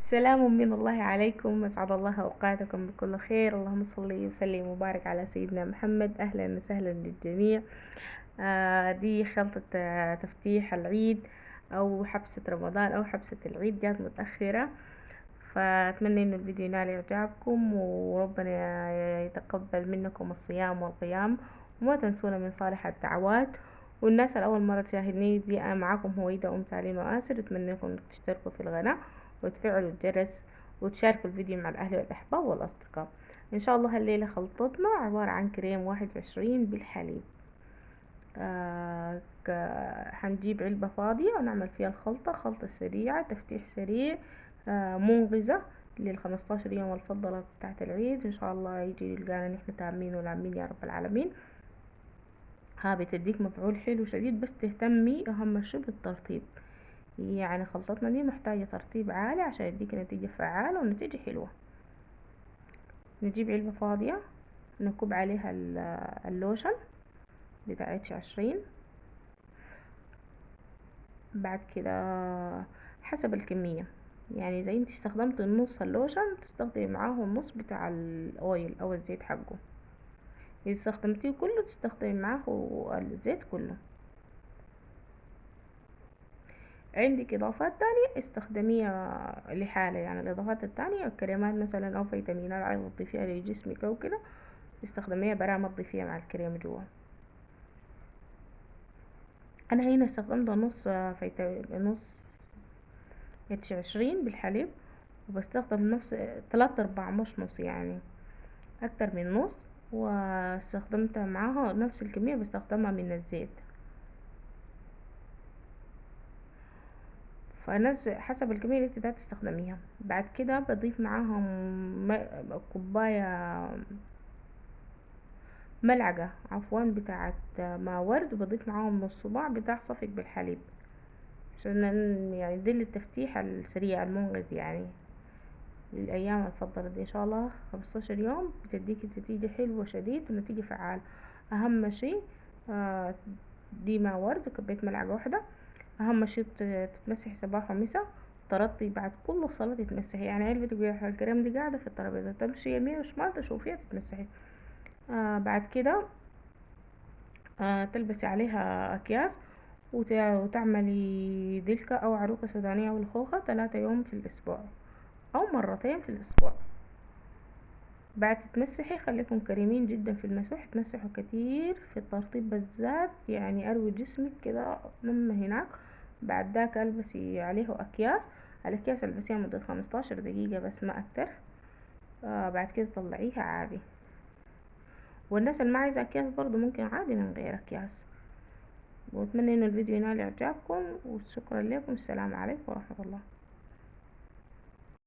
سلام من الله عليكم، أسعد الله أوقاتكم بكل خير. اللهم صل وسلم وبارك على سيدنا محمد. أهلا وسهلا للجميع. دي خلطة تفتيح العيد أو حبسة رمضان أو حبسة العيد، جات متأخرة، فأتمنى إنه الفيديو ينال إعجابكم وربنا يتقبل منكم الصيام والقيام، وما تنسونا من صالح الدعوات. والناس الأول مرة تشاهدني دي، أنا معاكم هويدا أم تعليم وآسر. أتمنى لكم تشتركوا في القناة وتفعلوا الجرس وتشاركوا الفيديو مع الأهل والأحباب والأصدقاء. إن شاء الله الليلة خلطتنا عبارة عن كريم 21 بالحليب. هنجيب علبة فاضية ونعمل فيها الخلطة، خلطة سريعة تفتيح سريع، منغزة لل15 يوم الفضلة بتاعت العيد. إن شاء الله يجي يلقانا نحن تامين ولامين يا رب العالمين. بتديك مفعول حلو شديد، بس تهتمي أهم شي بالترطيب. يعني خلطتنا دي محتاجة ترطيب عالي عشان يديك نتيجة فعالة ونتيجة حلوة. نجيب علبة فاضية نكب عليها اللوشن بتاع H20. بعد كده حسب الكمية، يعني اذا انت استخدمت النص اللوشن تستخدمي معاه النص بتاع الاويل او الزيت حقه. اذا استخدمتيه كله تستخدمي معاه الزيت كله. عندك اضافات تانية استخدميها لحالة، يعني الاضافات التانية الكريمات مثلا او فيتامينات عايزة تضيفيها لجسمك او كده استخدميها برا ما تضيفيها مع الكريم جوا. انا هنا استخدمت نص H20 بالحليب، وبستخدم نفس 3/4 مش نص، يعني اكتر من نص. واستخدمت معاها نفس الكمية بستخدمها من الزيت، فنفس حسب الكمية اللي انت تستخدميها. بعد كده بضيف معاهم كوباية ملعقة عفوا بتاعت ماء ورد، وبضيف معاهم نص صباع بتاع صفق بالحليب عشان يعني دي للتفتيح السريع المنقذ، يعني للأيام المفضلة دي. إن شاء الله 15 يوم بتديك نتيجة حلوة شديد ونتيجة فعالة. أهم شي دي ماء ورد كبيت ملعقة واحدة. أهم شي تتمسحي صباح ومسا، ترطي بعد كل صلاة تتمسحي، يعني علبة الكريم دي قاعدة في الترابيزة تمشي يمين وشمال تشوفيها تتمسحي. بعد كده تلبسي عليها أكياس وتعملي دلكة أو عروقة سودانية أو الخوخة 3 يوم في الأسبوع أو مرتين في الأسبوع. بعد تتمسحي خليكم كريمين جدا في المسح، تمسحوا كتير في الترطيب بالذات، يعني اروي جسمك كده لما هناك. بعد ذاك البسي عليه اكياس، الاكياس البسيها مدة 15 دقيقة بس ما اكتر. بعد كده طلعيها عادي. والناس اللي ما عايزة اكياس برضو ممكن عادي من غير اكياس. واتمنى ان الفيديو ينال اعجابكم، وشكرا لكم. السلام عليكم ورحمة الله.